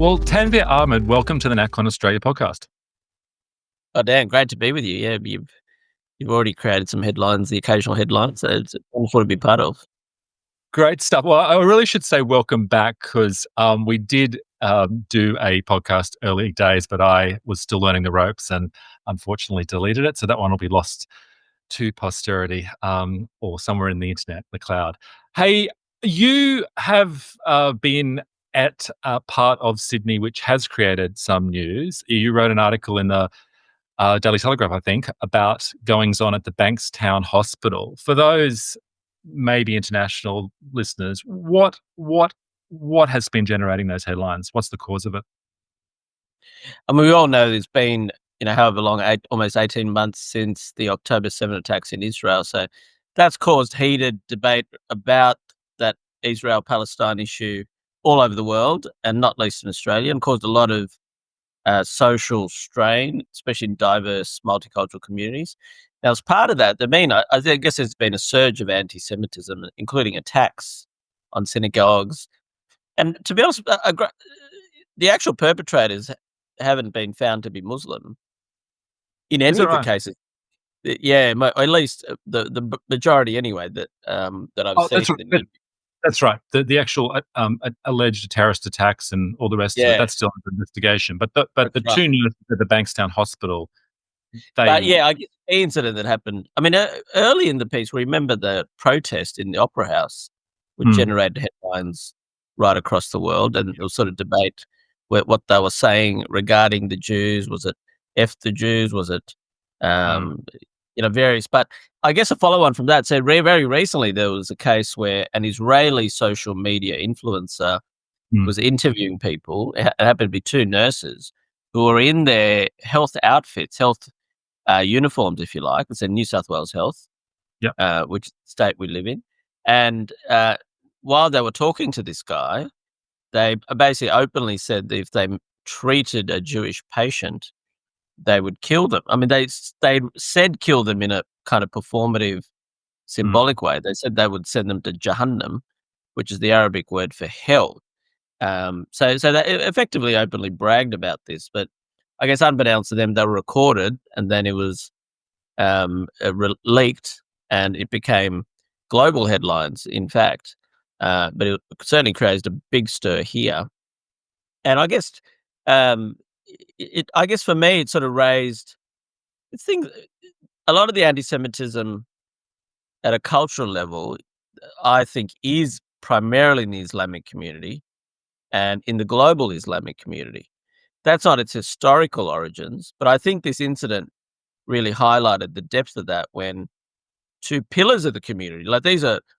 Well, Tanveer Ahmed, welcome to the NatCon Australia podcast. Oh, Dan, great to be with you. Yeah, you've already created some headlines, the occasional headlines, so it's wonderful to be part of. Great stuff. Well, I really should say welcome back because we did do a podcast early days, but I was still learning the ropes and unfortunately deleted it. So that one will be lost to posterity or somewhere in the internet, the cloud. Hey, you have been at a part of Sydney which has created some news. You wrote an article in the Daily Telegraph, I think, about goings on at the Bankstown Hospital. For those maybe international listeners, what has been generating those headlines? What's the cause of it? I mean, we all know there's been, however long, almost 18 months since the October 7 attacks in Israel. So that's caused heated debate about that Israel-Palestine issue all over the world, and not least in Australia, and caused a lot of social strain, especially in diverse multicultural communities. Now, as part of that, I guess there's been a surge of anti-Semitism, including attacks on synagogues. And to be honest, the actual perpetrators haven't been found to be Muslim in any of the cases. Yeah, at least the majority anyway that I've seen. That's right. The actual alleged terrorist attacks and all the rest of it, that's still under investigation. But the two nurses at the Bankstown Hospital, I guess the incident that happened, I mean, early in the piece, remember the protest in the Opera House, which generated headlines right across the world, and there was sort of debate what they were saying regarding the Jews. Was it F the Jews? Was it, various? But I guess a follow-on from that, so very recently there was a case where an Israeli social media influencer was interviewing people. It happened to be two nurses who were in their health outfits, uniforms, if you like. It's in New South Wales Health, which state we live in. And while they were talking to this guy, they basically openly said that if they treated a Jewish patient, they would kill them. I mean, they said kill them in a kind of performative, symbolic way. They said they would send them to Jahannam, which is the Arabic word for hell. So they effectively openly bragged about this, but I guess unbeknownst to them, they were recorded, and then it was leaked, and it became global headlines, in fact. But it certainly created a big stir here. And I guess, for me, it sort of raised things. A lot of the anti-Semitism at a cultural level, I think, is primarily in the Islamic community and in the global Islamic community. That's not its historical origins, but I think this incident really highlighted the depth of that when two pillars of the community, like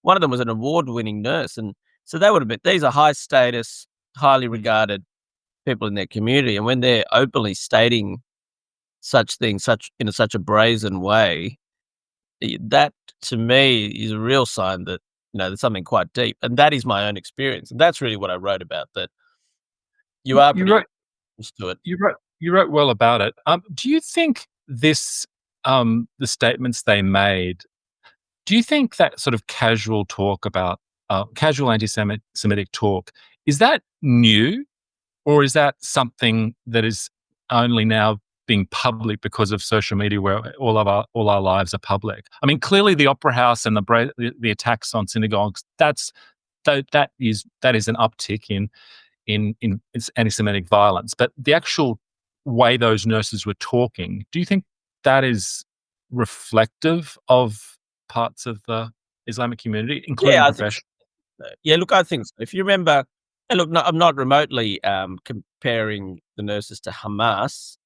one of them was an award-winning nurse, and so these are high status, highly regarded people in their community, and when they're openly stating such things, in such a brazen way, that to me is a real sign that there's something quite deep, and that is my own experience, and that's really what I wrote about. That you wrote to it. You wrote well about it. Do you think this, the statements they made? Do you think that sort of casual talk about casual anti-Semitic talk, is that new, or is that something that is only now being public because of social media, where all our lives are public? I mean, clearly the Opera House and the attacks on synagogues, that is an uptick in anti-Semitic violence. But the actual way those nurses were talking, do you think that is reflective of parts of the Islamic community, including professionals? Look, I think so. If you remember, and look, I'm not remotely comparing the nurses to Hamas,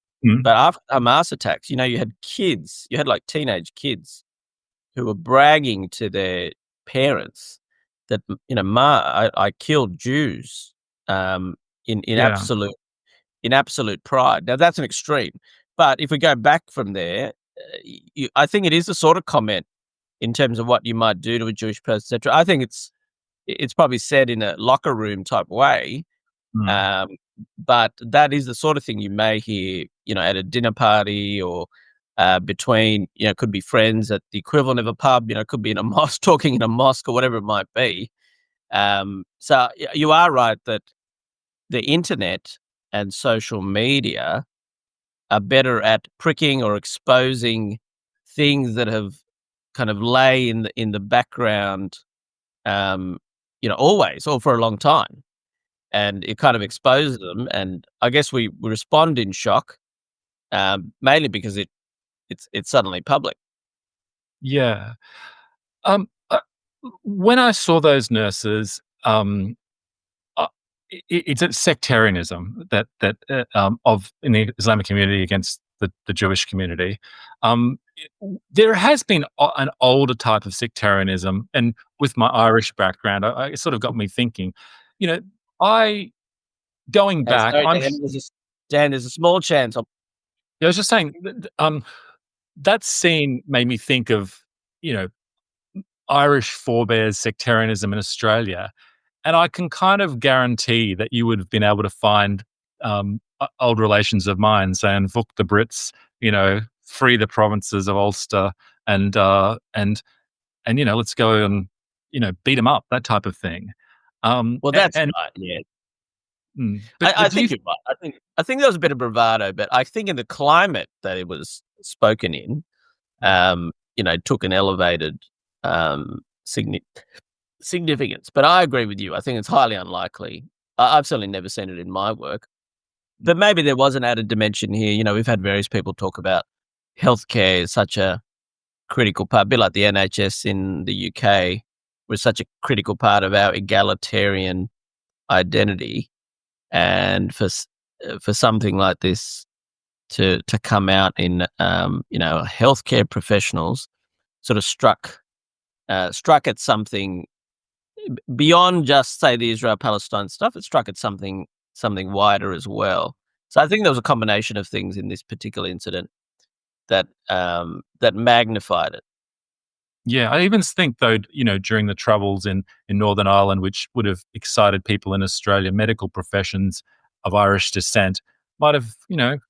but after Hamas attacks, you had kids, you had like teenage kids who were bragging to their parents that, I killed Jews in absolute pride. Now that's an extreme, but if we go back from there, I think it is the sort of comment in terms of what you might do to a Jewish person, etc. I think it's probably said in a locker room type way, but that is the sort of thing you may hear, at a dinner party or between, could be friends at the equivalent of a pub, could be in a mosque, talking in a mosque or whatever it might be. So you are right that the internet and social media are better at pricking or exposing things that have kind of lay in the background, always or for a long time, and it kind of exposes them. And I guess we respond in shock, mainly because it's suddenly public. Yeah. Um, uh, when I saw those nurses, uh, it's a sectarianism of in the Islamic community against the Jewish community. There has been an older type of sectarianism, and with my Irish background, it sort of got me thinking. You know, I going back, Sorry, Dan, there's a small chance. I was just saying, that scene made me think of you know Irish forebears sectarianism in Australia. And I can kind of guarantee that you would have been able to find old relations of mine saying "Fuck the Brits," free the provinces of Ulster, and let's go and beat them up, that type of thing. Well, that's right. Yeah, but I think you're right. I think there was a bit of bravado, but I think in the climate that it was spoken in, took an elevated significance. But I agree with you. I think it's highly unlikely. I've certainly never seen it in my work. But maybe there was an added dimension here. We've had various people talk about healthcare is such a critical part, a bit like the NHS in the UK, was such a critical part of our egalitarian identity. And for something like this to come out in, healthcare professionals sort of struck at something beyond just, say, the Israel-Palestine stuff. It struck at something wider as well. So I think there was a combination of things in this particular incident that magnified it. Yeah, I even think, though, during the Troubles in Northern Ireland, which would have excited people in Australia, medical professions of Irish descent might have,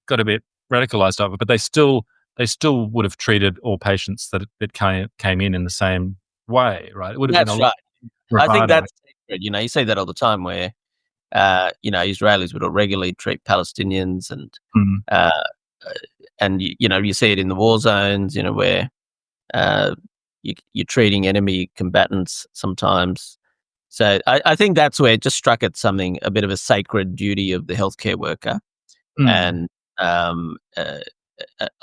got a bit radicalised of it, but they still would have treated all patients that came in the same way, right? It would have been right. bravado. I think that's sacred. You see that all the time where, Israelis would regularly treat Palestinians and you see it in the war zones, where you're treating enemy combatants sometimes. So I think that's where it just struck at something, a bit of a sacred duty of the healthcare worker. And I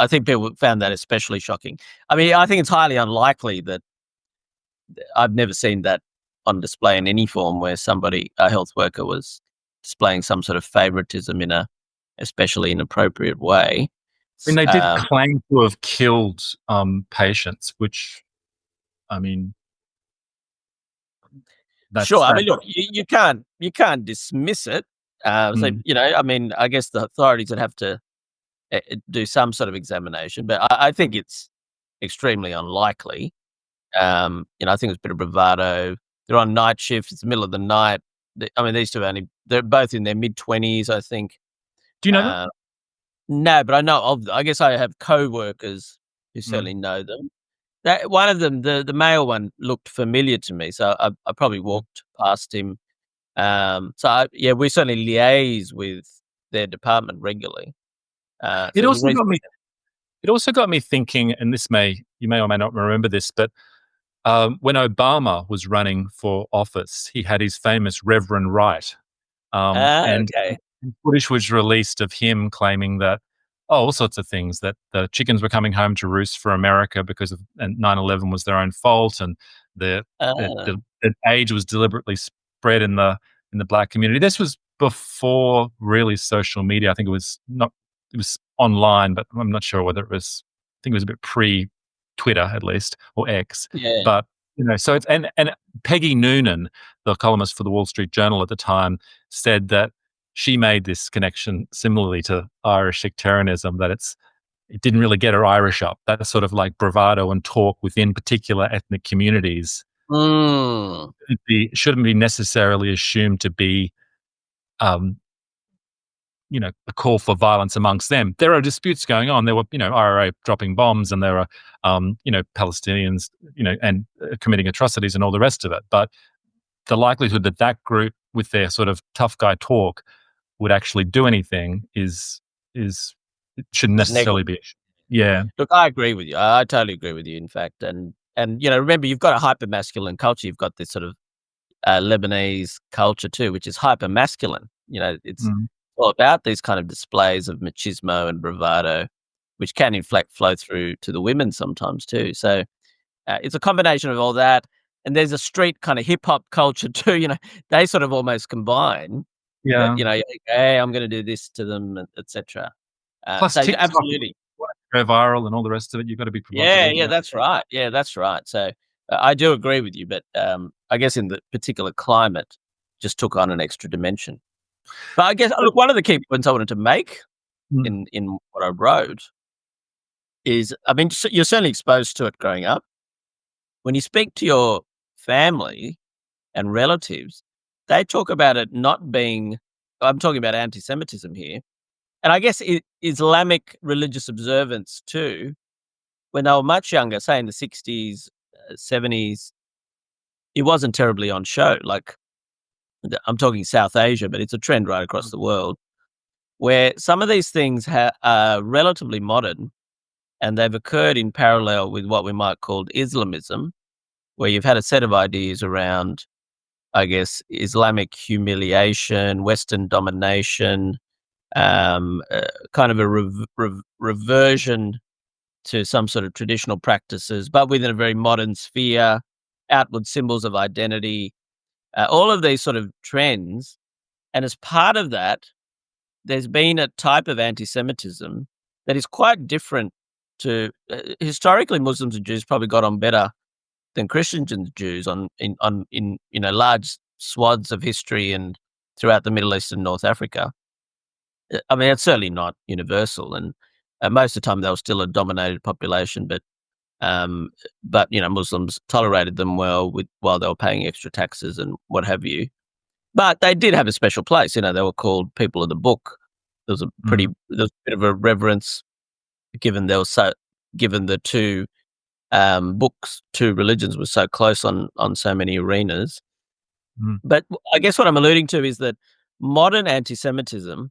think people found that especially shocking. I mean, I think it's highly unlikely that I've never seen that on display in any form where a health worker was displaying some sort of favoritism in a especially inappropriate way. I mean, they did claim to have killed patients, which, I mean, sure. I mean, look, you can't dismiss it. So, I mean, I guess the authorities would have to do some sort of examination, but I think it's extremely unlikely. I think it was a bit of bravado. They're on night shift. It's the middle of the night. These two they're both in their mid-20s, I think. Do you know them? No, but I know of them. I guess I have co-workers who certainly know them. That one of them, the male one, looked familiar to me, so I probably walked past him. We certainly liaise with their department regularly. It also got me thinking, and you may or may not remember this, but when Obama was running for office, he had his famous Reverend Right, and footage was released of him claiming that all sorts of things, that the chickens were coming home to roost for America because 9/11 was their own fault, and the age was deliberately spread in the black community. This was before really social media. I think it was online, but I'm not sure whether it was. I think it was a bit pre-Twitter, at least, or X. Yeah. But so it's and Peggy Noonan, the columnist for the Wall Street Journal at the time, said that she made this connection similarly to Irish sectarianism, that it didn't really get her Irish up. That sort of like bravado and talk within particular ethnic communities shouldn't be necessarily assumed to be a call for violence amongst them. There are disputes going on. There were, IRA dropping bombs, and there are, Palestinians, and committing atrocities and all the rest of it. But the likelihood that group, with their sort of tough guy talk, would actually do anything is it shouldn't It's necessarily negligible. be. Yeah. Look, I agree with you. I totally agree with you, in fact. And remember, you've got a hyper masculine culture. You've got this sort of Lebanese culture too, which is hyper masculine. It's Mm. all about these kind of displays of machismo and bravado, which can in fact flow through to the women sometimes too. So it's a combination of all that. And there's a street kind of hip hop culture too. They sort of almost combine that. Yeah. Hey, I'm going to do this to them, etc. Plus So TikTok, if absolutely. you want to go viral and all the rest of it, you've got to be Yeah, provocative. yeah, Yeah. that's right. Yeah, that's right. So I do agree with you, but I guess in the particular climate, just took on an extra dimension. But I guess look, one of the key points I wanted to make Mm. in what I wrote is, I mean, you're certainly exposed to it growing up. When you speak to your family and relatives, they talk about it not being. I'm talking about anti-Semitism here, and I guess Islamic religious observance too. When they were much younger, say in the 60s, 70s, it wasn't terribly on show. Like, I'm talking South Asia, but it's a trend right across the world where some of these things are relatively modern and they've occurred in parallel with what we might call Islamism, where you've had a set of ideas around, I guess, Islamic humiliation, Western domination, kind of a reversion to some sort of traditional practices, but within a very modern sphere, outward symbols of identity, all of these sort of trends. And as part of that, there's been a type of anti-Semitism that is quite different to historically Muslims and Jews probably got on better than Christians and Jews in large swaths of history and throughout the Middle East and North Africa. I mean, it's certainly not universal, and most of the time they were still a dominated population, um, but Muslims tolerated them well while they were paying extra taxes and what have you. But they did have a special place. They were called people of the book. Mm. There was a bit of a reverence given given the two books, two religions were so close on so many arenas. Mm. But I guess what I'm alluding to is that modern anti-Semitism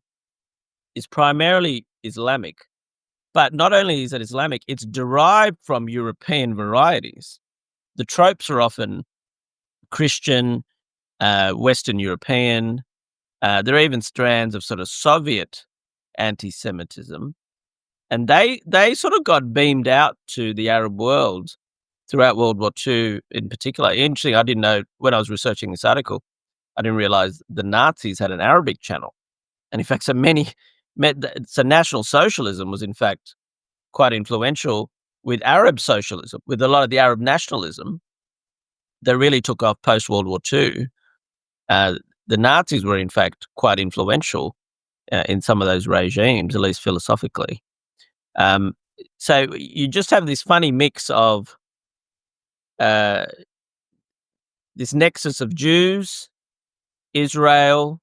is primarily Islamic. But not only is it Islamic, it's derived from European varieties. The tropes are often Christian, Western European. There are even strands of sort of Soviet anti-Semitism, and they sort of got beamed out to the Arab world throughout World War II in particular. Interesting, I didn't know when I was researching this article, I didn't realize the Nazis had an Arabic channel. And in fact, so National Socialism was in fact quite influential with Arab socialism, with a lot of the Arab nationalism that really took off post World War II. The Nazis were in fact quite influential in some of those regimes, at least philosophically. So you just have this funny mix of uh, this nexus of Jews, Israel,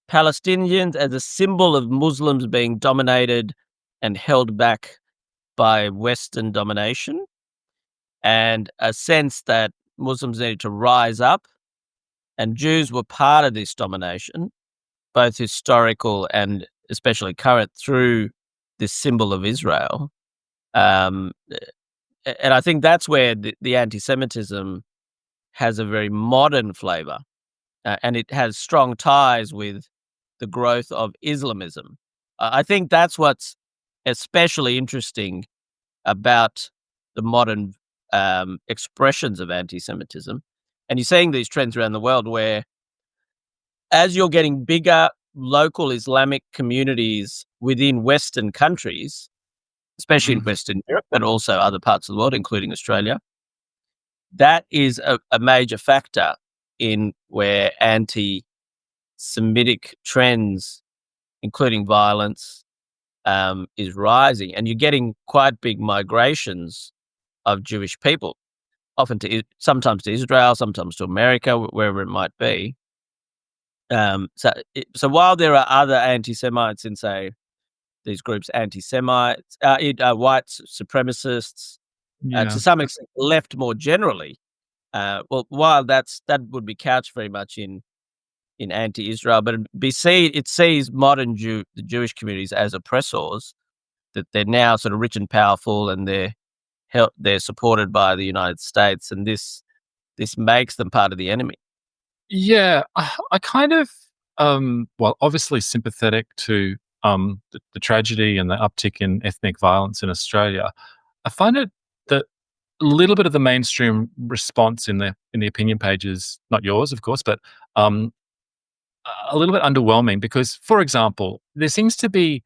Palestinians as a symbol of Muslims being dominated and held back by Western domination, and a sense that Muslims needed to rise up, and Jews were part of this domination, both historical and especially current, through this symbol of Israel. And I think that's where the anti-Semitism has a very modern flavor, and it has strong ties with the growth of Islamism. I think that's what's especially interesting about the modern expressions of anti-Semitism. And you're seeing these trends around the world where, as you're getting bigger local Islamic communities within Western countries, especially in Mm. Western Europe, but also other parts of the world, including Australia, that is a major factor in where anti-Semitic trends, including violence, is rising. And you're getting quite big migrations of Jewish people, often sometimes to Israel, sometimes to America, wherever it might be. So while there are other anti-Semites in, say, these groups, anti-Semites, white supremacists, Yeah. to some extent, left more generally. Well, while that would be couched very much in in anti-Israel, but it sees the Jewish communities as oppressors, that they're now sort of rich and powerful, and they're supported by the United States, and this makes them part of the enemy. Yeah, I kind of, well, obviously sympathetic to the tragedy and the uptick in ethnic violence in Australia. I find it that a little bit of the mainstream response in the opinion pages, not yours, of course, but um, a little bit underwhelming because, for example, there seems to be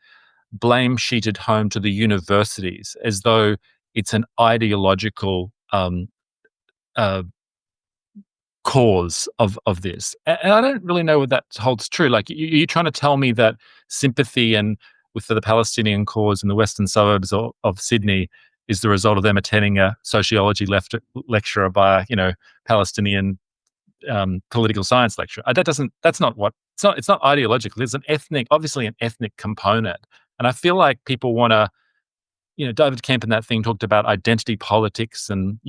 blame sheeted home to the universities as though it's an ideological uh, cause of this. And I don't really know whether that holds true. Like, you're trying to tell me that sympathy and with the Palestinian cause in the western suburbs of Sydney is the result of them attending a sociology lecture by Palestinian political science lecturer. That's not what it's not ideological. There's obviously an ethnic component, and I feel like people want to. David Kemp in that thing talked about identity politics and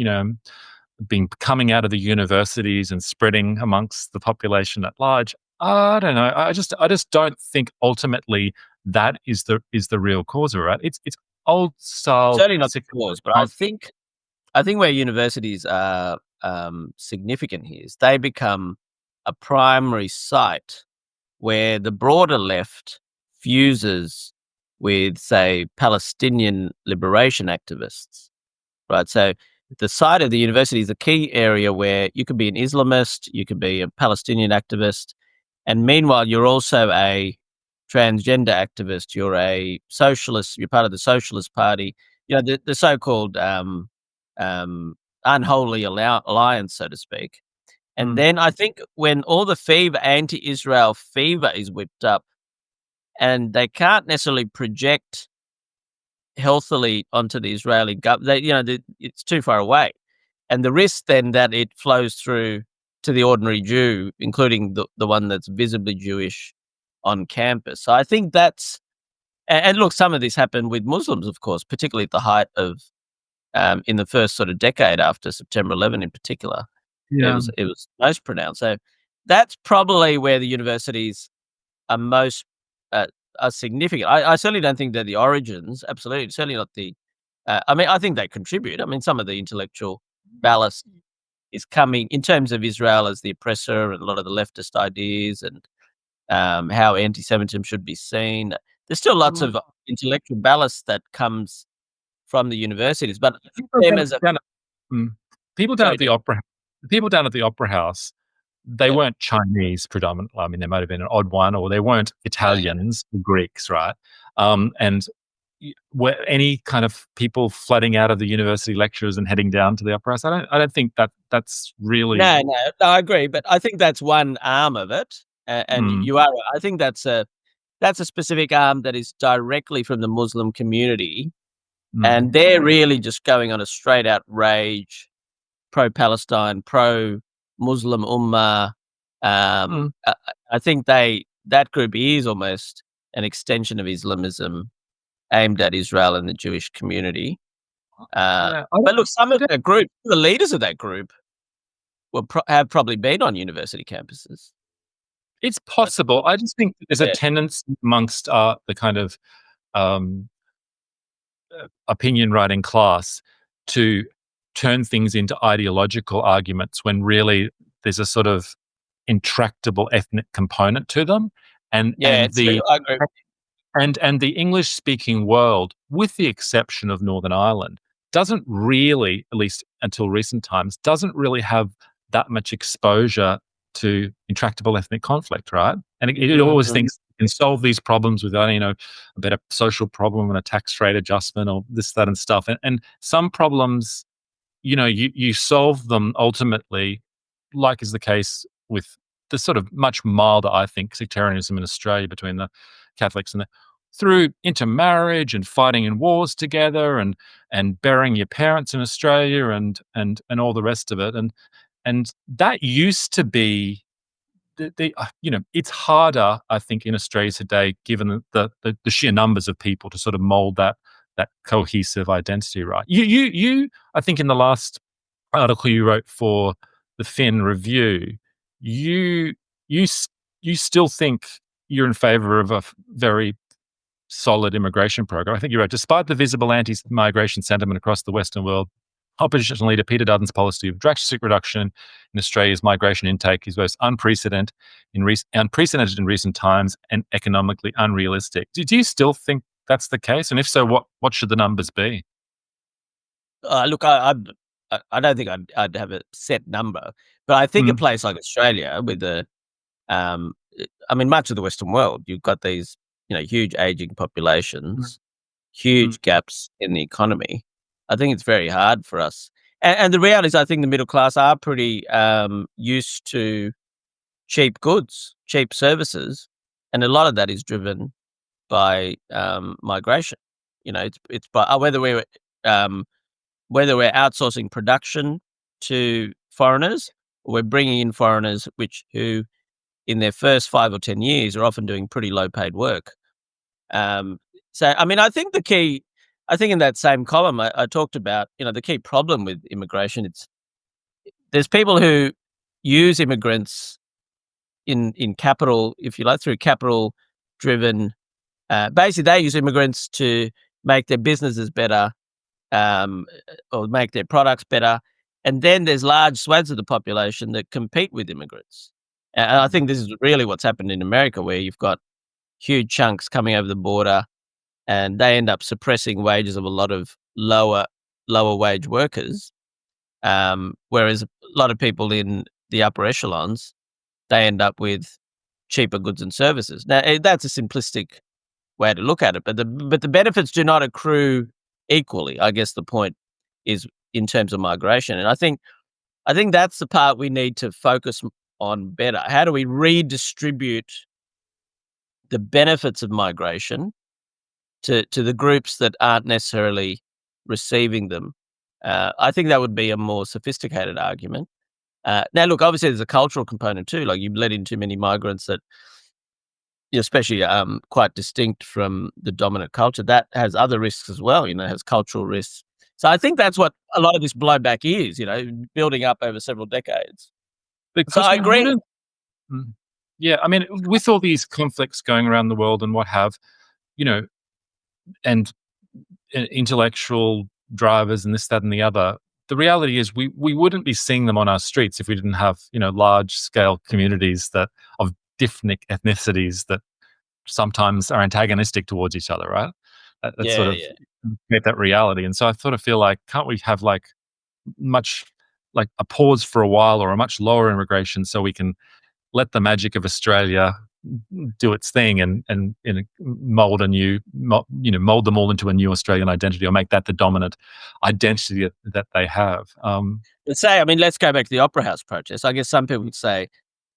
being coming out of the universities and spreading amongst the population at large. I don't know. I just don't think ultimately that is the real cause of it. Right? It's old style. Certainly not the cause, but I think where universities are significant here is they become a primary site where the broader left fuses with, say, Palestinian liberation activists, right? So the site of the university is a key area where you could be an Islamist, you could be a Palestinian activist, and meanwhile you're also a transgender activist, you're a socialist, you're part of the Socialist Party, the so-called unholy alliance, so to speak. And then I think when all the anti-Israel fever is whipped up, and they can't necessarily project healthily onto the Israeli government, it's too far away. And the risk then that it flows through to the ordinary Jew, including the one that's visibly Jewish on campus. So I think that's, and look, some of this happened with Muslims, of course, particularly at the height of, in the first sort of decade after September 11 in particular. Yeah. It was most pronounced. So that's probably where the universities are most are significant. I certainly don't think they're the origins. Absolutely, certainly not the. I think they contribute. I mean, some of the intellectual ballast is coming in terms of Israel as the oppressor and a lot of the leftist ideas and how anti-Semitism should be seen. There's still lots of intellectual ballast that comes from the universities, but people down at the opera house, they weren't Chinese predominantly. I mean, they might have been an odd one, or they weren't Italians or Greeks, right? And were any kind of people flooding out of the university lectures and heading down to the opera house? I don't think that's really. No, I agree, but I think that's one arm of it, and you are. I think that's a specific arm that is directly from the Muslim community, and they're really just going on a straight out rage, pro-Palestine, pro-Muslim Ummah. I think that group is almost an extension of Islamism aimed at Israel and the Jewish community. But look, some of that group, the leaders of that group, have probably been on university campuses. It's possible. I just think there's a tendency amongst the kind of opinion writing class to turn things into ideological arguments when really there's a sort of intractable ethnic component to them. And the English speaking world, with the exception of Northern Ireland, doesn't really, at least until recent times, doesn't really have that much exposure to intractable ethnic conflict, right? And it always thinks it can solve these problems with, a better social problem and a tax rate adjustment or this, that, and stuff. And some problems, you solve them ultimately, like is the case with the sort of much milder, I think, sectarianism in Australia between the Catholics and through intermarriage and fighting in wars together and burying your parents in Australia and all the rest of it. And that used to be it's harder, I think, in Australia today, given the sheer numbers of people to sort of mold that cohesive identity, right? You I think in the last article you wrote for the Fin Review, you you still think you're in favour of a very solid immigration program. I think you're right. Despite the visible anti-migration sentiment across the Western world, Opposition Leader Peter Dutton's policy of drastic reduction in Australia's migration intake is both unprecedented in recent times and economically unrealistic. Do you still think that's the case? And if so, what should the numbers be? Look, I don't think I'd have a set number, but I think a place like Australia with much of the Western world, you've got these, huge aging populations, huge gaps in the economy. I think it's very hard for us. And the reality is, I think the middle class are pretty used to cheap goods, cheap services, and a lot of that is driven by migration. It's by whether we're outsourcing production to foreigners or we're bringing in foreigners who in their first 5 or 10 years are often doing pretty low paid work. I think in that same column, I talked about, the key problem with immigration. There's people who use immigrants in capital, if you like, through capital driven. Basically, they use immigrants to make their businesses better, or make their products better. And then there's large swathes of the population that compete with immigrants. And I think this is really what's happened in America, where you've got huge chunks coming over the border and they end up suppressing wages of a lot of lower wage workers. Whereas a lot of people in the upper echelons, they end up with cheaper goods and services. Now, that's a simplistic way to look at it, but the benefits do not accrue equally. I guess the point is in terms of migration. And I think that's the part we need to focus on better. How do we redistribute the benefits of migration to the groups that aren't necessarily receiving them? I think that would be a more sophisticated argument. Now, look, obviously there's a cultural component too. Like, you've let in too many migrants that, especially quite distinct from the dominant culture, that has other risks as well. Has cultural risks. So I think that's what a lot of this blowback is. Building up over several decades. Because so I agree. Yeah, I mean, with all these conflicts going around the world and what have, and intellectual drivers and this, that, and the other, the reality is we wouldn't be seeing them on our streets if we didn't have, large scale communities of different ethnicities that sometimes are antagonistic towards each other, right? That's sort of create that reality. And so I sort of feel like, can't we have much like a pause for a while or a much lower immigration so we can let the magic of Australia do its thing and mold mold them all into a new Australian identity, or make that the dominant identity that they have. Let's go back to the Opera House protest. I guess some people would say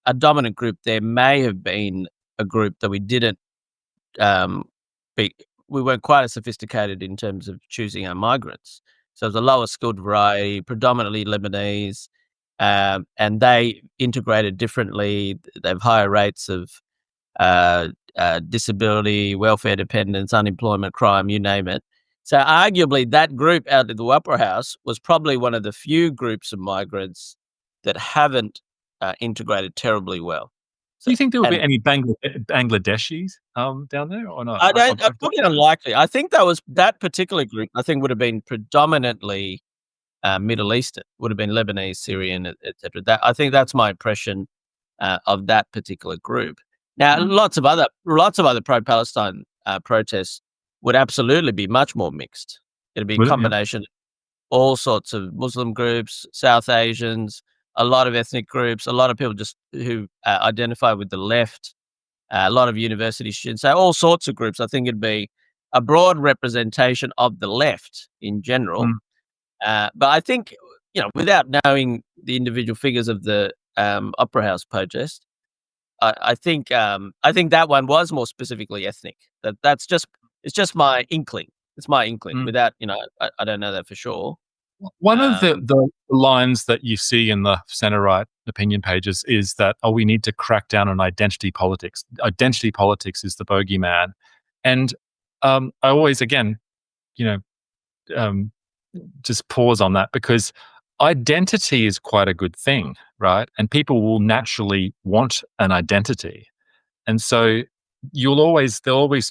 a dominant group there may have been a group that we didn't we weren't quite as sophisticated in terms of choosing our migrants. So it was a lower skilled variety, predominantly Lebanese, and they integrated differently. They have higher rates of disability, welfare dependence, unemployment, crime, you name it. So arguably that group out at the Opera House was probably one of the few groups of migrants that haven't integrated terribly well. Do you think there would be any Bangladeshis down there or not? Probably unlikely. I think that particular group, I think, would have been predominantly Middle Eastern, would have been Lebanese, Syrian, etc. I think that's my impression of that particular group. Now, lots of other pro-Palestine protests would absolutely be much more mixed. It'd be a combination of all sorts of Muslim groups, South Asians, a lot of ethnic groups, a lot of people just who identify with the left, a lot of university students, so all sorts of groups. I think it'd be a broad representation of the left in general. But I think, without knowing the individual figures of the Opera House protest, I think that one was more specifically ethnic. It's just my inkling. It's my inkling. Without, I don't know that for sure. One of the lines that you see in the centre-right opinion pages is that, we need to crack down on identity politics. Identity politics is the bogeyman. And I always, again, just pause on that, because identity is quite a good thing, right? And people will naturally want an identity. and so there'll always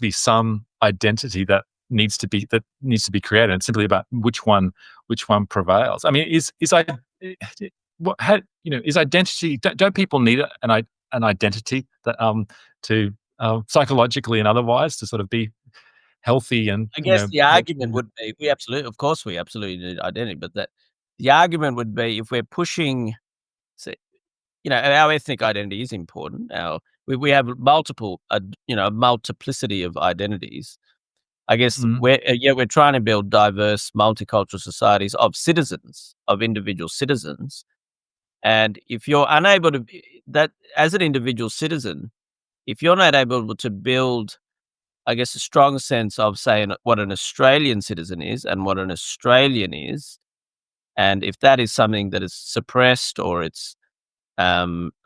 be some identity that needs to be created. It's simply about which one prevails. I mean, is identity? Don't people need an identity that to psychologically and otherwise to sort of be healthy and I guess the argument would be we absolutely need identity, but the argument would be if we're pushing, say, our ethnic identity is important. We have multiple, a multiplicity of identities. I guess Mm. we're trying to build diverse, multicultural societies of citizens, of individual citizens, and if you're unable to that as an individual citizen, if you're not able to build, I guess, a strong sense of saying what an Australian citizen is and what an Australian is, and if that is something that is suppressed or it's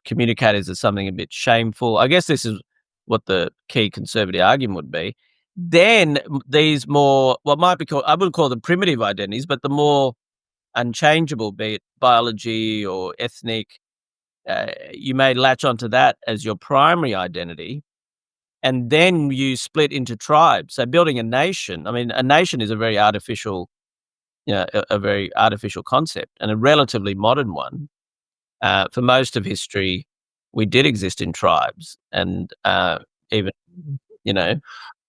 communicated as something a bit shameful, I guess this is what the key conservative argument would be. Then these more, what might be called, I wouldn't call them primitive identities, but the more unchangeable, be it biology or ethnic, you may latch onto that as your primary identity, and then you split into tribes. So building a nation, I mean, a nation is a very artificial, a very artificial concept and a relatively modern one. For most of history, we did exist in tribes, and even you know.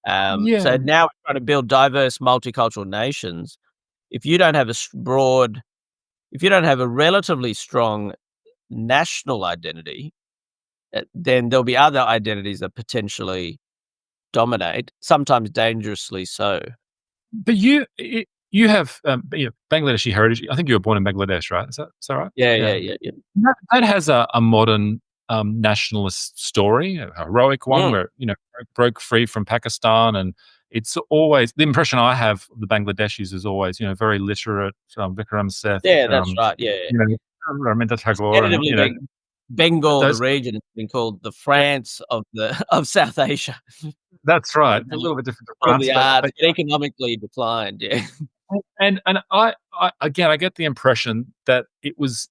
Yeah. So now we're trying to build diverse, multicultural nations. If you don't have if you don't have a relatively strong national identity, then there'll be other identities that potentially dominate, sometimes dangerously so. But you have Bangladeshi heritage. I think you were born in Bangladesh, right? Is that right? Yeah, yeah, Yeah. yeah, yeah. That has a modern nationalist story, a heroic one Mm. where broke free from Pakistan, and it's always the impression I have of the Bangladeshis is always very literate, Vikram Seth, Yeah, that's right. Yeah, yeah. you know Ramindranath Tagore, and Tentatively being Bengal, the those. region, has been called the France of of South Asia. That's right. A little bit different to All France, the but arts, but economically declined. Yeah. and I again I get the impression that it's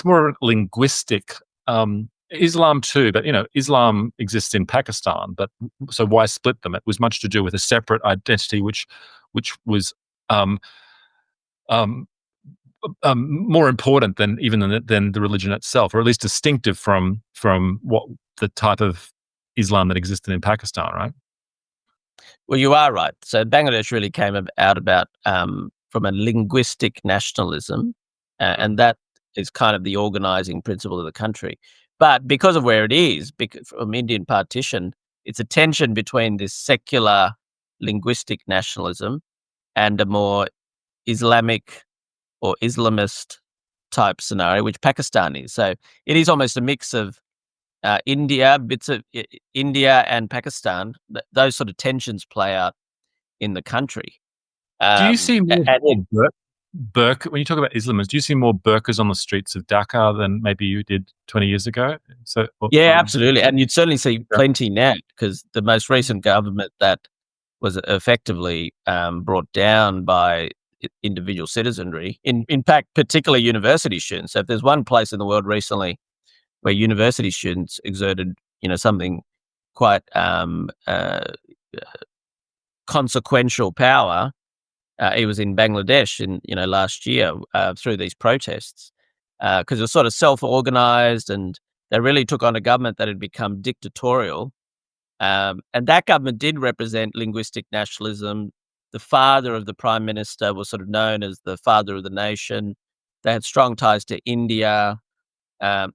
more linguistic. Islam too, but Islam exists in Pakistan, but so why split them? It was much to do with a separate identity, which was um, um, more important than even than the religion itself, or at least distinctive from what the type of Islam that existed in Pakistan, right? Well, you are right. So Bangladesh really came out about from a linguistic nationalism, and that is kind of the organizing principle of the country. But because of where it is, from Indian partition, it's a tension between this secular linguistic nationalism and a more Islamic or Islamist type scenario, which Pakistan is. So it is almost a mix of India, bits of India and Pakistan. Those sort of tensions play out in the country. Do you see more And burqa when you talk about Islamists? Do you see more burqas on the streets of Dhaka than maybe you did 20 years ago? So, yeah, absolutely. And you'd certainly see yeah. plenty now because the most recent government that was effectively brought down by individual citizenry, in fact, particularly university students. So if there's one place in the world recently where university students exerted, something quite consequential power, it was in Bangladesh in last year through these protests because it was sort of self-organized and they really took on a government that had become dictatorial. And that government did represent linguistic nationalism. The father of the prime minister was sort of known as the father of the nation. They had strong ties to India.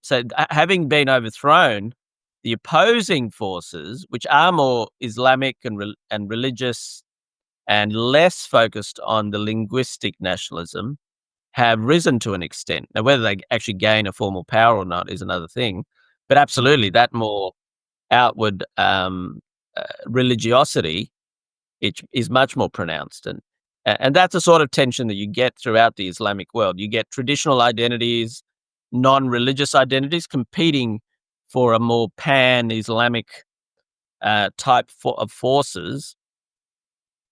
So having been overthrown, the opposing forces, which are more Islamic and religious and less focused on the linguistic nationalism, have risen to an extent. Now, whether they actually gain a formal power or not is another thing. But absolutely, that more outward religiosity it is much more pronounced, and that's a sort of tension that you get throughout the Islamic world. You get traditional identities, non-religious identities competing for a more pan-Islamic type of forces,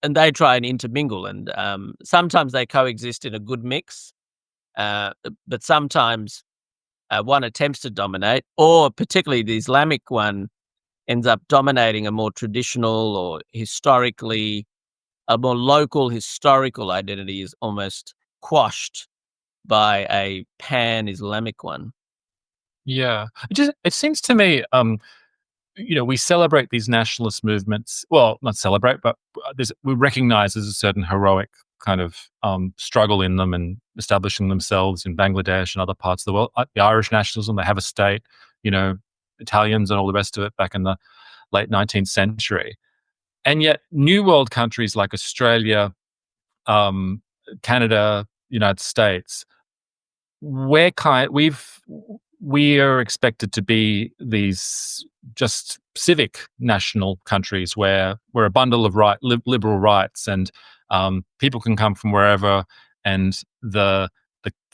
and they try and intermingle. And sometimes they coexist in a good mix, but sometimes one attempts to dominate, or particularly the Islamic one ends up dominating a more traditional or historically, a more local historical identity is almost quashed by a pan-Islamic one. Yeah. It seems to me, we celebrate these nationalist movements. Well, not celebrate, but we recognize there's a certain heroic kind of struggle in them and establishing themselves in Bangladesh and other parts of the world. The Irish nationalism, they have a state, you know, Italians and all the rest of it back in the late 19th century. And yet New World countries like Australia, Canada, United States, we are expected to be these just civic national countries where we're a bundle of liberal rights, and people can come from wherever. And the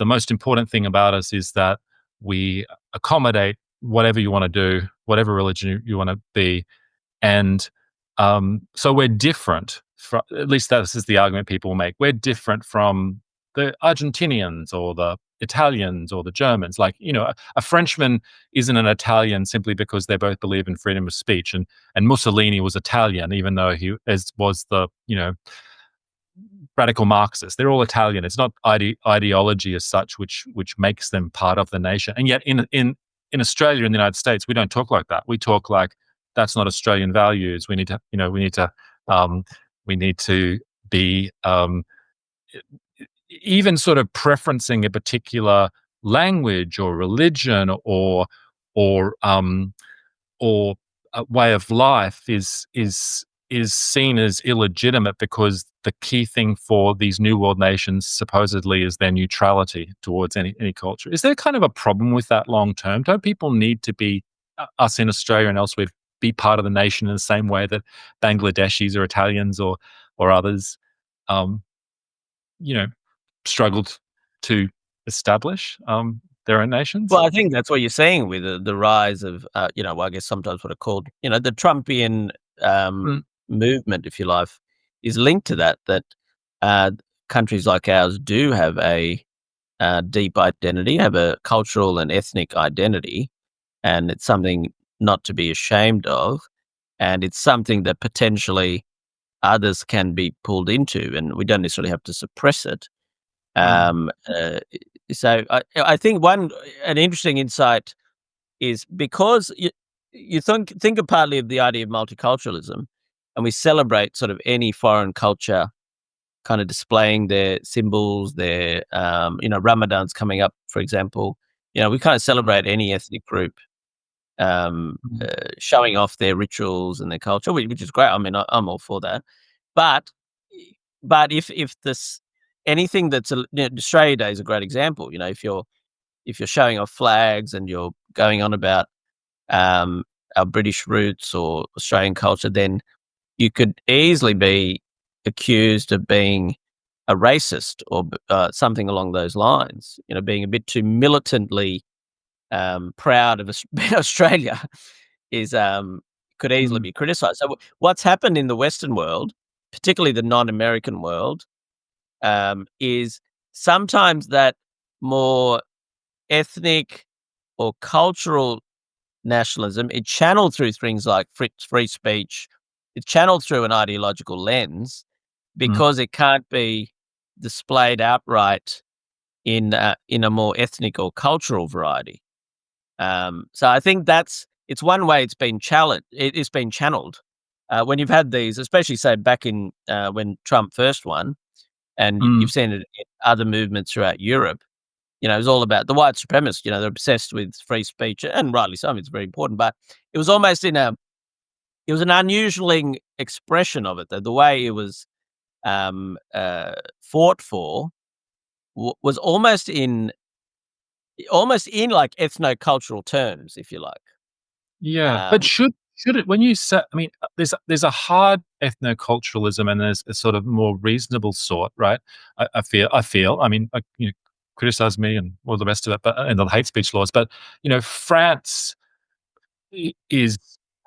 most important thing about us is that we accommodate whatever you want to do, whatever religion you want to be, and so we're different. At least this is the argument people make. We're different from the Argentinians or the Italians or the Germans. Like, a Frenchman isn't an Italian simply because they both believe in freedom of speech. And Mussolini was Italian, even though he was the, radical Marxist. They're all Italian. It's not ideology as such which makes them part of the nation. And yet in Australia and the United States, we don't talk like that. We talk like that's not Australian values. We need to be even sort of preferencing a particular language or religion or a way of life is seen as illegitimate, because the key thing for these New World nations supposedly is their neutrality towards any culture. Is there kind of a problem with that long term? Don't people need to be, us in Australia and elsewhere, be part of the nation in the same way that Bangladeshis or Italians or others, struggled to establish their own nations? Well, I think that's what you're saying with the rise of, I guess sometimes what are called, the Trumpian movement, if you like, is linked to that countries like ours do have a deep identity, have a cultural and ethnic identity, and it's something not to be ashamed of, and it's something that potentially others can be pulled into, and we don't necessarily have to suppress it. So I think an interesting insight is, because you think of partly of the idea of multiculturalism, and we celebrate sort of any foreign culture kind of displaying their symbols, their Ramadan's coming up, for example. We kind of celebrate any ethnic group showing off their rituals and their culture, which is great. I mean, I'm all for that. But if this anything that's Australia Day is a great example. If you're showing off flags and you're going on about our British roots or Australian culture, then you could easily be accused of being a racist or something along those lines. Being a bit too militantly proud of Australia could easily be criticised. So what's happened in the Western world, particularly the non-American world, is sometimes that more ethnic or cultural nationalism, it's channeled through things like free speech. It's channeled through an ideological lens, because it can't be displayed outright in a more ethnic or cultural variety. So I think it's one way it's been challenged. It's been channeled when you've had these, especially say back in when Trump first won, and you've seen it in other movements throughout Europe. It was all about the white supremacists. They're obsessed with free speech, and rightly so. It's very important, but it was almost it was an unusual expression of it. The way it was fought for was almost in like ethno-cultural terms, if you like. Yeah, but should it, when you say, I mean, there's a hard ethnoculturalism and there's a sort of more reasonable sort, right? I feel. I mean, criticize me and all the rest of it, but and the hate speech laws. But France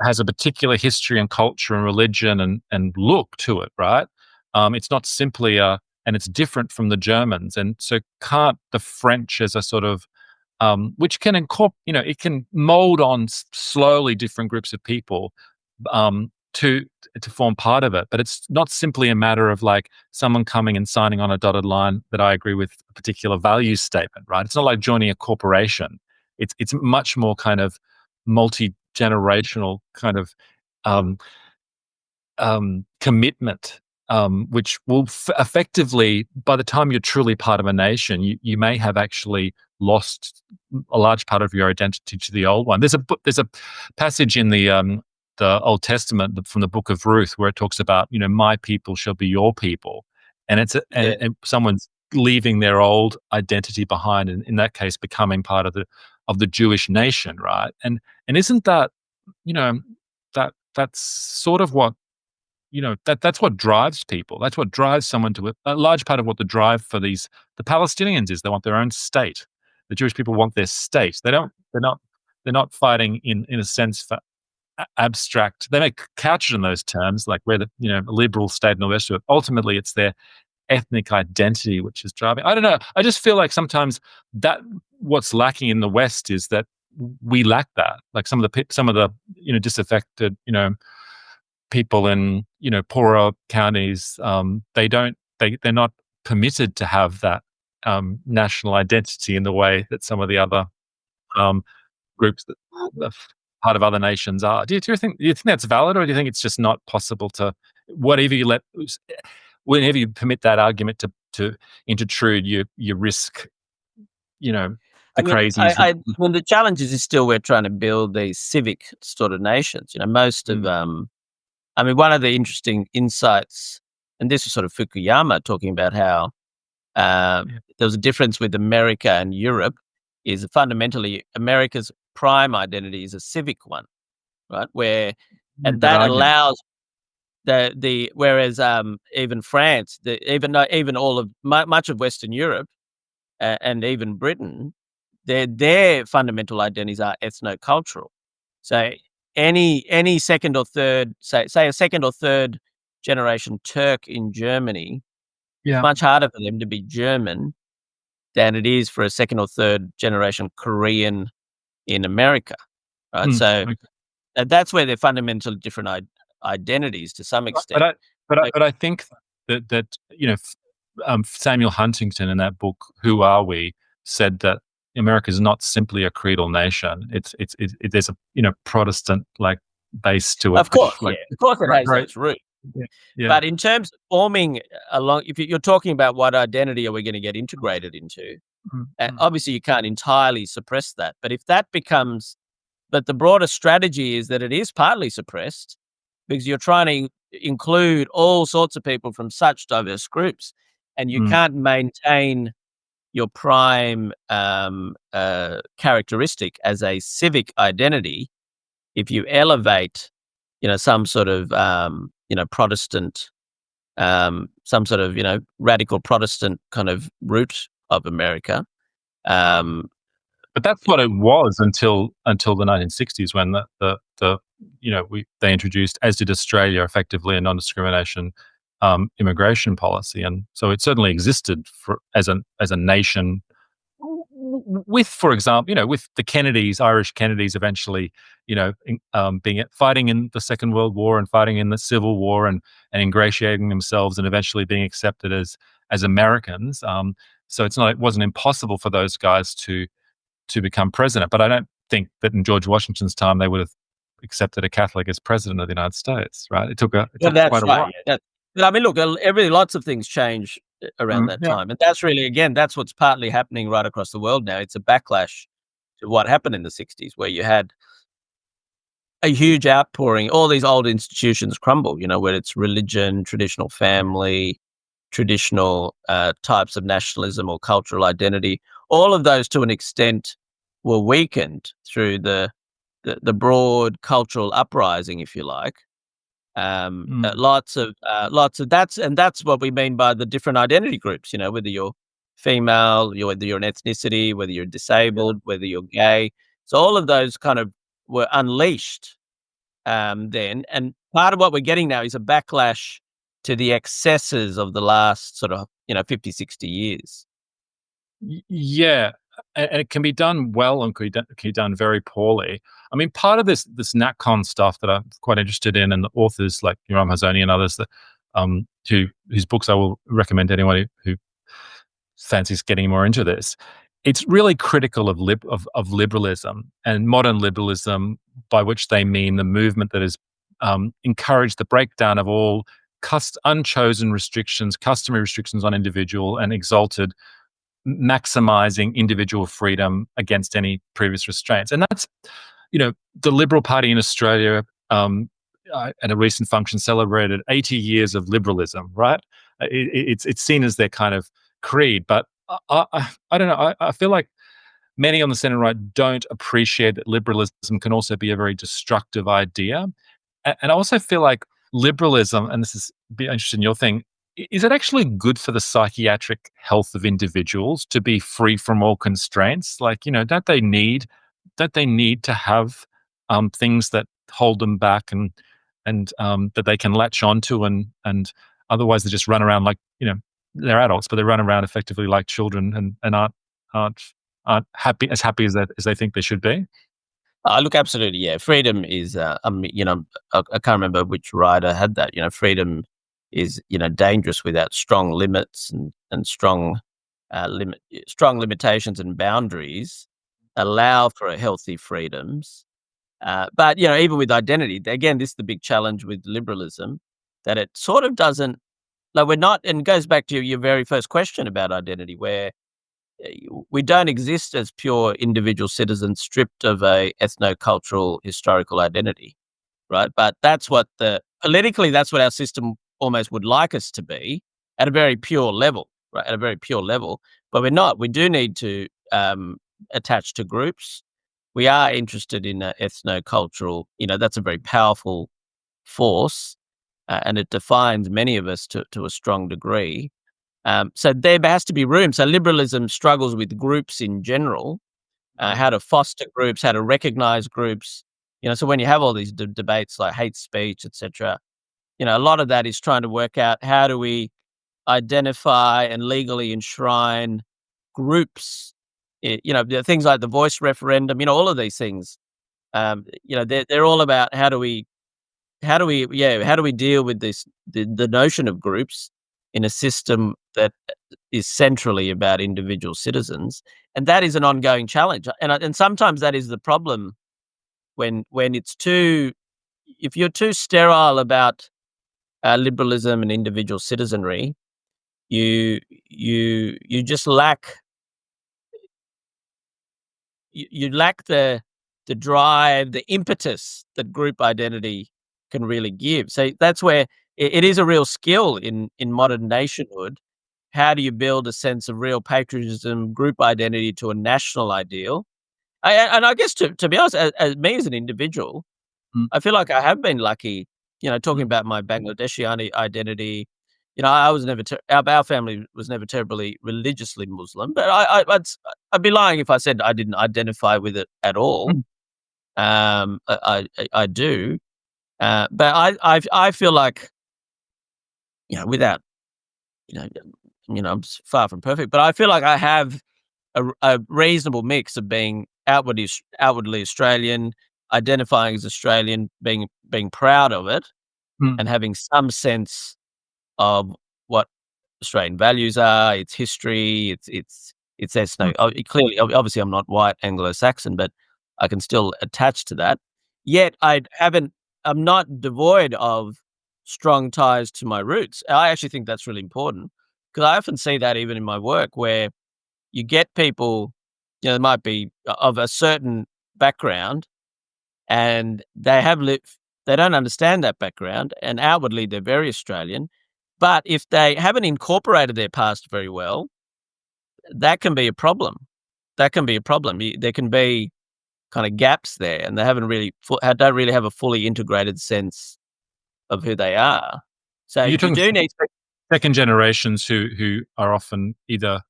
has a particular history and culture and religion and look to it, right? It's not simply and it's different from the Germans, and so can't the French as a sort of which can it can mold on slowly different groups of people to form part of it. But it's not simply a matter of like someone coming and signing on a dotted line that I agree with a particular value statement, right? It's not like joining a corporation. It's much more kind of multi-generational kind of um, commitment, which will effectively, by the time you're truly part of a nation, you may have actually lost a large part of your identity to the old one. There's a passage in the Old Testament from the Book of Ruth where it talks about, my people shall be your people, and and someone's leaving their old identity behind, and in that case, becoming part of the Jewish nation, right? And isn't that, that's sort of what that's what drives people. That's what drives someone to a large part of what the drive for the Palestinians is. They want their own state. The Jewish people want their state. They're not fighting in a sense for abstract. They may couch it in those terms, like we're the a liberal state and all the rest of it. Ultimately, it's their ethnic identity which is driving. I don't know. I just feel like sometimes that what's lacking in the West is that we lack that. Like some of the disaffected people in poorer counties, they're not permitted to have that national identity in the way that some of the other groups that are part of other nations are. Do you think that's valid, or do you think it's just not possible to whenever you permit that argument to intrude, you risk crazy. The challenge is still we're trying to build these civic sort of nations. Most of one of the interesting insights, and this is sort of Fukuyama talking about how there was a difference with America and Europe, is fundamentally America's prime identity is a civic one, right? And that allows whereas even France, even all of much of Western Europe and even Britain, their fundamental identities are ethno-cultural. So any second or third, say a second or third generation Turk in Germany, it's much harder for them to be German than it is for a second or third generation Korean in America, right? That's where they're fundamentally different identities to some extent. But I think that Samuel Huntington in that book, Who Are We, said that America is not simply a creedal nation. There's a Protestant like base to it. Of course, of course it has those roots. Yeah. But in terms of forming if you're talking about what identity are we going to get integrated into, obviously you can't entirely suppress that. But if that becomes, but the broader strategy is that it is partly suppressed because you're trying to include all sorts of people from such diverse groups, and you can't maintain your prime characteristic as a civic identity if you elevate, some sort of Protestant, some sort of radical Protestant kind of root of America. But that's what it was until the 1960s, when they introduced, as did Australia, effectively a non-discrimination immigration policy, and so it certainly existed as a nation. With, for example, with the Kennedys, Irish Kennedys, eventually, fighting in the Second World War and fighting in the Civil War and ingratiating themselves and eventually being accepted as Americans. So it wasn't impossible for those guys to become president. But I don't think that in George Washington's time they would have accepted a Catholic as president of the United States, right? It took quite a while. But I mean, look, lots of things change around that time. And that's really, again, that's what's partly happening right across the world now. It's a backlash to what happened in the 60s, where you had a huge outpouring, all these old institutions crumble, whether it's religion, traditional family, traditional types of nationalism or cultural identity. All of those, to an extent, were weakened through the broad cultural uprising, if you like. Lots of that's what we mean by the different identity groups. Whether you're female, whether you're an ethnicity, whether you're disabled, whether you're gay. So all of those kind of were unleashed then, and part of what we're getting now is a backlash to the excesses of the last sort of 50, 60 years. Yeah, and it can be done well and can be done very poorly. I mean, part of this NatCon stuff that I'm quite interested in, and the authors like Yoram Hazony and others that whose books I will recommend to anyone who fancies getting more into this. It's really critical of liberalism and modern liberalism, by which they mean the movement that has encouraged the breakdown of all unchosen restrictions, customary restrictions on individual, and exalted maximizing individual freedom against any previous restraints. And that's, the Liberal Party in Australia, at a recent function, celebrated 80 years of liberalism, right? It's seen as their kind of creed, but I don't know. I feel like many on the centre right don't appreciate that liberalism can also be a very destructive idea. And I also feel like liberalism, and this is be interested in your thing, is it actually good for the psychiatric health of individuals to be free from all constraints? Like, don't they need to have things that hold them back and that they can latch onto, and otherwise they just run around like, they're adults, but they run around effectively like children and aren't happy as they think they should be. Look, absolutely, yeah. Freedom is, I can't remember which writer had that. Freedom is, dangerous without strong limits and strong limitations and boundaries allow for healthy freedoms. But even with identity, again, this is the big challenge with liberalism, that it sort of doesn't, like, we're not, and it goes back to your very first question about identity, where we don't exist as pure individual citizens stripped of a ethno-cultural historical identity, right? But that's what politically, that's what our system almost would like us to be at a very pure level, right? At a very pure level, but we're not. We do need to attach to groups. We are interested in ethno-cultural, that's a very powerful force, and it defines many of us to a strong degree. So there has to be room. So liberalism struggles with groups in general, how to foster groups, how to recognize groups. So when you have all these debates like hate speech, etc., a lot of that is trying to work out how do we identify and legally enshrine groups. Things like the voice referendum. All of these things. They're all about how do we deal with this the notion of groups in a system that is centrally about individual citizens, and that is an ongoing challenge. And sometimes that is the problem when if you're too sterile about liberalism and individual citizenry, you just lack the drive, the impetus that group identity can really give. So that's where it is a real skill in modern nationhood. How do you build a sense of real patriotism, group identity to a national ideal? And I guess to be honest, as me as an individual, I feel like I have been lucky. Talking about my Bangladeshi identity, I was never our family was never terribly religiously Muslim, but I'd be lying if I said I didn't identify with it at all. I do, but I feel like, without, I'm far from perfect, but I feel like I have a reasonable mix of being outwardly Australian, identifying as Australian, being proud of it, and having some sense of what Australian values are, its history, its clearly, obviously, I'm not white Anglo-Saxon, but I can still attach to that. Yet I'm not devoid of strong ties to my roots. I actually think that's really important, because I often see that even in my work, where you get people, they might be of a certain background, and they don't understand that background, and outwardly they're very Australian. But if they haven't incorporated their past very well, that can be a problem. There can be kind of gaps there, and they don't really have a fully integrated sense of who they are. So you're talking do need second generations who are often either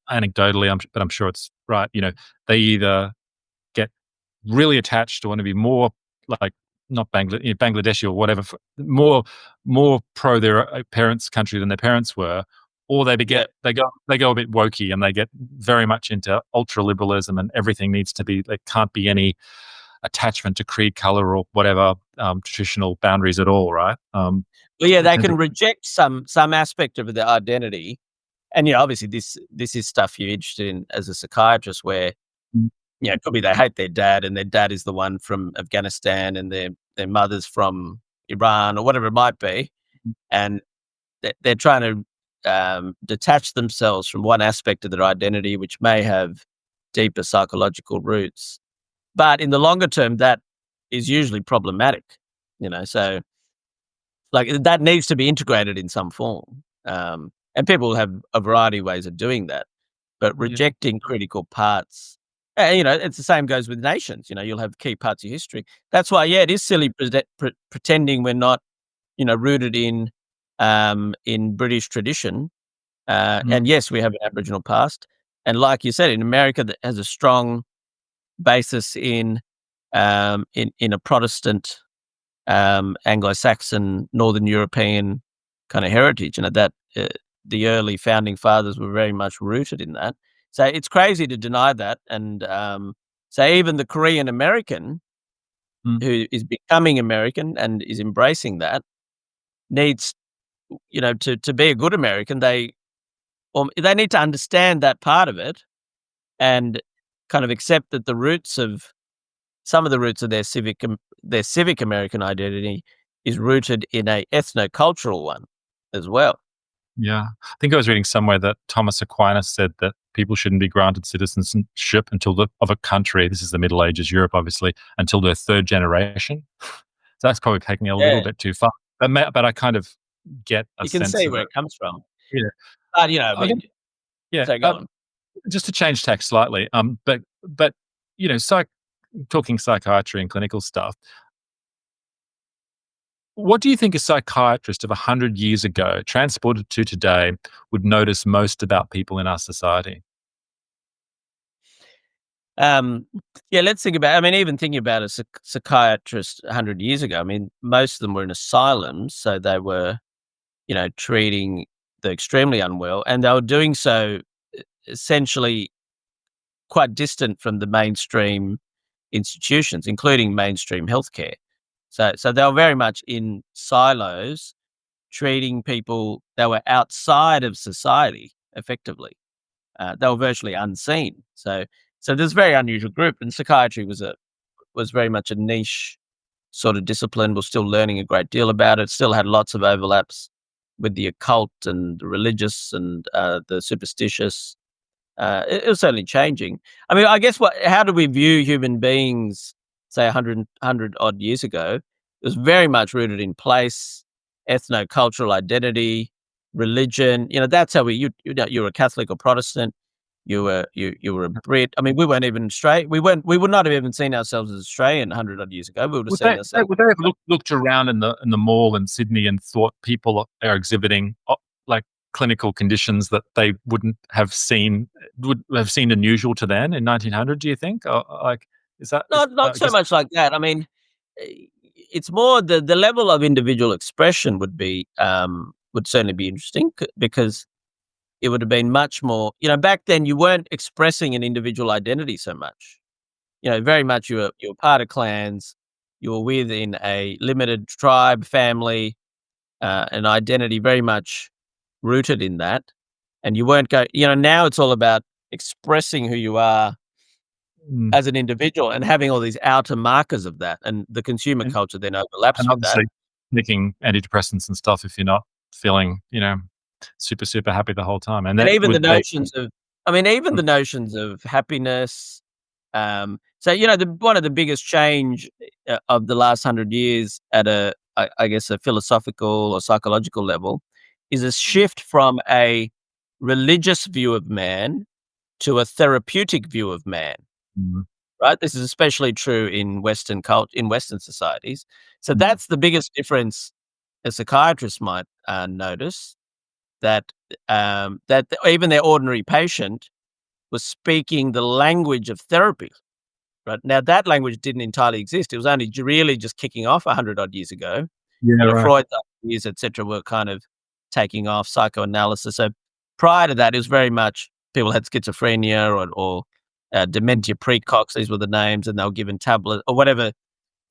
anecdotally, but I'm sure it's right. They either get really attached to want to be more like not Bangladeshi or whatever, more pro their parents' country than their parents were, or Yeah. they go a bit wokey and they get very much into ultra liberalism and everything needs to be, there can't be any attachment to creed, color, or whatever traditional boundaries at all, right? Well, yeah, They they tend to, can reject some aspect of their identity, and, obviously this is stuff you're interested in as a psychiatrist where, mm, it could be they hate their dad and their dad is the one from Afghanistan and their mother's from Iran or whatever it might be, and they're trying to detach themselves from one aspect of their identity, which may have deeper psychological roots. But in the longer term, that is usually problematic, so like that needs to be integrated in some form. And people have a variety of ways of doing that, but yeah, rejecting critical parts, it's the same goes with nations. You'll have key parts of history. That's why, yeah, it is silly pretending we're not, rooted in British tradition. mm, And yes, we have an Aboriginal past. And like you said, in America, that has a strong basis in a Protestant, Anglo-Saxon, Northern European kind of heritage, that the early founding fathers were very much rooted in that. So it's crazy to deny that, and so even the Korean American mm, who is becoming American and is embracing that needs, to be a good American, they need to understand that part of it and kind of accept that some of the roots of their civic American identity is rooted in a ethno-cultural one as well. yeah. I think I was reading somewhere that Thomas Aquinas said that people shouldn't be granted citizenship of a country. This is the Middle Ages, Europe, obviously, until their third generation. So that's probably taking it a little Yeah, bit too far. But I kind of get a you can sense see of where it. it comes from. Yeah. But, I I mean, think, yeah. so go on. Just to change tack slightly, but talking psychiatry and clinical stuff. What do you think a psychiatrist of 100 years ago, transported to today, would notice most about people in our society? Um, yeah, let's think about, even thinking about a psychiatrist 100 years ago, most of them were in asylums, so they were, treating the extremely unwell, and they were doing so essentially quite distant from the mainstream institutions, including mainstream healthcare. So they were very much in silos, treating people that were outside of society effectively. They were virtually unseen. So there's a very unusual group, and psychiatry was very much a niche sort of discipline. We're still learning a great deal about it. Still had lots of overlaps with the occult and the religious and the superstitious. It was certainly changing. I guess how do we view human beings, say 100 odd years ago? It was very much rooted in place, ethno-cultural identity, religion. That's how you were a Catholic or Protestant. You were a Brit. We weren't even straight. We would not have even seen ourselves as Australian 100 odd years ago. We would have seen ourselves. Would they have looked around in the mall in Sydney and thought people are exhibiting like clinical conditions that they would have seemed unusual to them in 1900? Do you think? Or, like, is that Not so much like that. It's more the level of individual expression would certainly be interesting because it would have been much more, back then you weren't expressing an individual identity so much. Very much you were part of clans, you were within a limited tribe, family, an identity very much rooted in that. And you weren't going, now it's all about expressing who you are Mm. as an individual and having all these outer markers of that. And the consumer And culture then overlaps and with that. obviously taking antidepressants and stuff if you're not feeling, super, super happy the whole time. And And that even the would they notions of, even mm, the notions of happiness. So, one of the biggest change of the last 100 years at I guess, a philosophical or psychological level is a shift from a religious view of man to a therapeutic view of man. mm, Right? This is especially true in Western societies. So mm, that's the biggest difference a psychiatrist might notice, that even their ordinary patient was speaking the language of therapy. Right now, that language didn't entirely exist. It was only really just kicking off 100 odd years ago. yeah, right. Freud's ideas, etc., were kind of taking off, psychoanalysis. So prior to that, it was very much people had schizophrenia or dementia precox. These were the names, and they were given tablets or whatever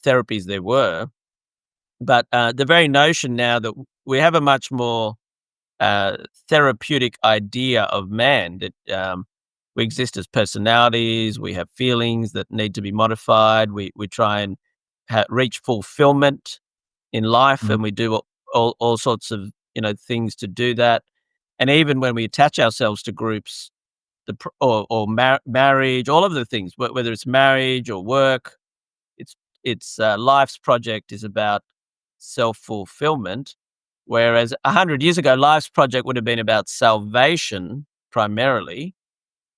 therapies there were. But the very notion now that we have a much more therapeutic idea of man, that we exist as personalities, we have feelings that need to be modified, we try and reach fulfillment in life, and we do all sorts of things to do that. And even when we attach ourselves to groups, marriage, all of the things, whether it's marriage or work, it's life's project is about self-fulfillment, whereas 100 years ago, life's project would have been about salvation primarily.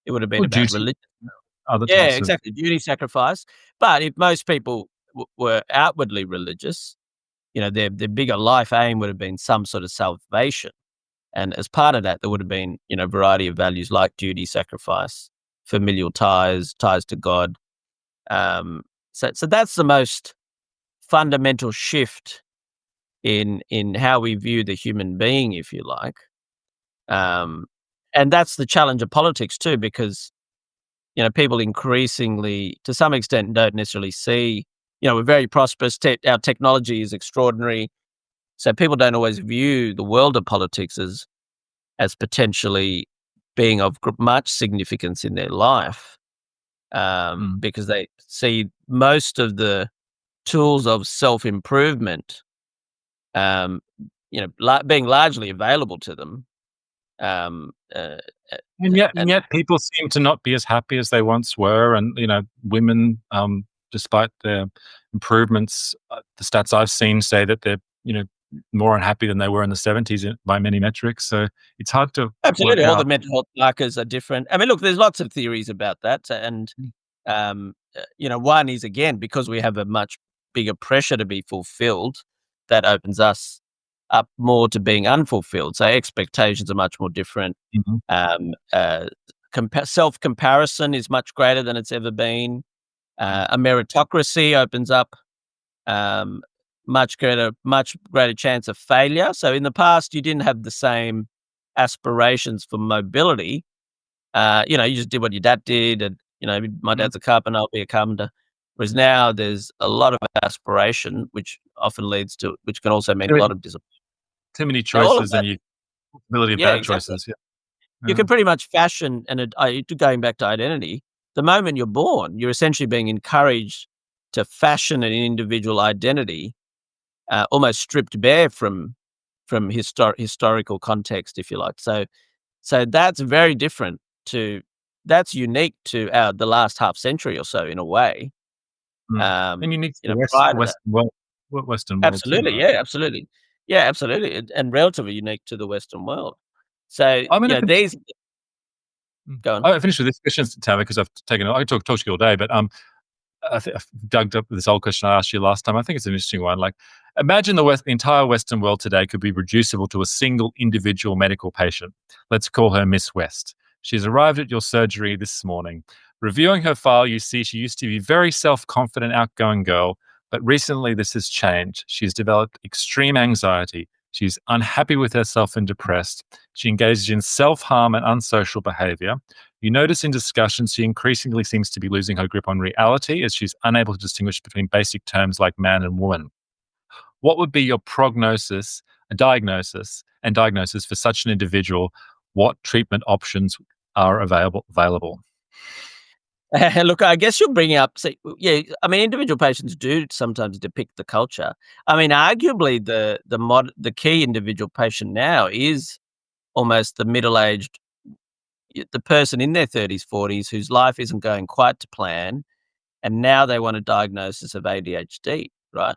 It would have been Or about duty, religion. other Yeah, types of. exactly, duty, sacrifice. But if most people were outwardly religious, their bigger life aim would have been some sort of salvation. And as part of that, there would have been, a variety of values like duty, sacrifice, familial ties, ties to God. So that's the most fundamental shift in how we view the human being, if you like. And that's the challenge of politics too, because, people increasingly, to some extent, don't necessarily see, we're very prosperous. Our technology is extraordinary. So people don't always view the world of politics as potentially being of much significance in their life, because they see most of the tools of self-improvement, being largely available to them. Um, uh, And yet people seem to not be as happy as they once were, and, women, despite their improvements, the stats I've seen say that they're, more unhappy than they were in the '70s by many metrics, so it's hard to Absolutely, work all the out. mental health markers are different. I mean, look, there's lots of theories about that, and one is again because we have a much bigger pressure to be fulfilled, that opens us up more to being unfulfilled. So expectations are much more different. Mhm. Self comparison is much greater than it's ever been. A meritocracy opens up um, much greater chance of failure. So in the past, you didn't have the same aspirations for mobility. You just did what your dad did, and my Mhm. dad's a carpenter, I'll be a carpenter. Whereas now there's a lot of aspiration, which can also mean Too a many lot of disappointment. too many Now, all of choices that, and you possibility of yeah, bad exactly. choices, yeah. You Yeah. can pretty much fashion going back to identity. The moment you're born, you're essentially being encouraged to fashion an individual identity, almost stripped bare from historical context, if you like. So that's very different to that's unique to the last half century or so in a way. Mm. And unique to Prior the to that, Western world too, absolutely, right? yeah, absolutely, yeah, absolutely, and relatively unique to the Western world. So I'm gonna these go on. I finished with this question, Tara, because I could talk to you all day, but, I've dug up this old question I asked you last time. I think it's an interesting one. Like, imagine the entire Western world today could be reducible to a single individual medical patient. Let's call her Miss West. She's arrived at your surgery this morning. Reviewing her file, you see she used to be a very self-confident, outgoing girl, but recently this has changed. She's developed extreme anxiety. She's unhappy with herself and depressed. She engages in self-harm and unsocial behavior. You notice in discussions she increasingly seems to be losing her grip on reality as she's unable to distinguish between basic terms like man and woman. What would be your diagnosis for such an individual? What treatment options are available? Look, I guess you're bringing up, yeah. I mean, individual patients do sometimes depict the culture. I mean, arguably, the key individual patient now is almost the middle-aged, the person in their 30s, 40s, whose life isn't going quite to plan, and now they want a diagnosis of ADHD, right?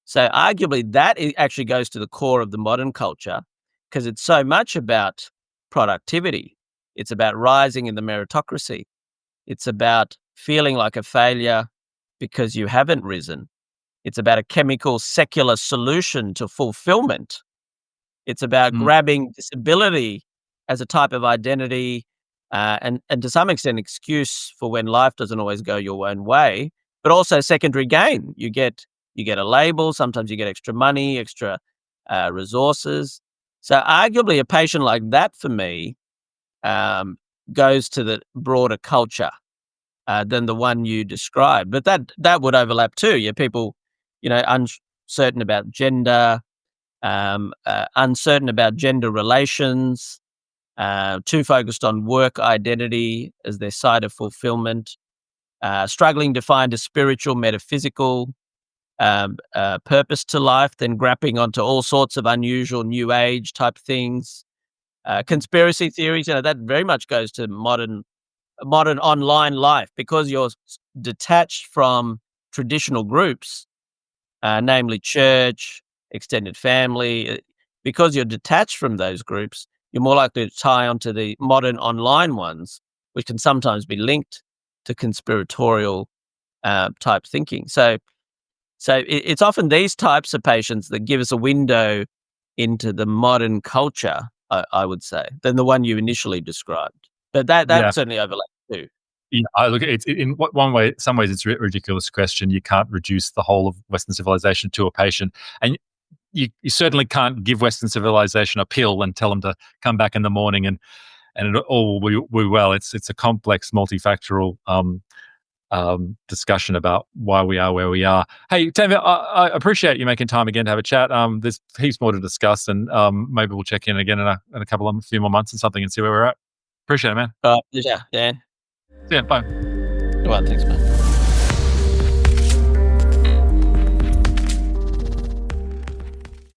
So, arguably, that actually goes to the core of the modern culture, because it's so much about productivity. It's about rising in the meritocracy. It's about feeling like a failure because you haven't risen. It's about a chemical secular solution to fulfillment. It's about Mm, grabbing disability as a type of identity, and to some extent excuse for when life doesn't always go your own way, but also secondary gain. You get a label. Sometimes you get extra money, extra resources. So arguably, a patient like that for me goes to the broader culture than the one you described. But that would overlap too. Yeah, people, uncertain about gender, uncertain about gender relations, too focused on work identity as their site of fulfillment, struggling to find a spiritual, metaphysical purpose to life, then grappling onto all sorts of unusual new age type things. Conspiracy theories, that very much goes to modern online life because you're detached from traditional groups, namely church, extended family. Because you're detached from those groups, you're more likely to tie onto the modern online ones, which can sometimes be linked to conspiratorial type thinking. So it's often these types of patients that give us a window into the modern culture, I would say, than the one you initially described. But that certainly overlaps too. Yeah, I look. It's in one way. Some ways, it's a ridiculous question. You can't reduce the whole of Western civilization to a patient, and you certainly can't give Western civilization a pill and tell them to come back in the morning and it all will be well. It's a complex, multifactorial discussion about why we are where we are. Hey, Tanveer, I appreciate you making time again to have a chat. There's heaps more to discuss, and maybe we'll check in again in a few more months and something and see where we're at. Appreciate it, man. Pleasure, Dan. See ya. Bye. Well, thanks, man.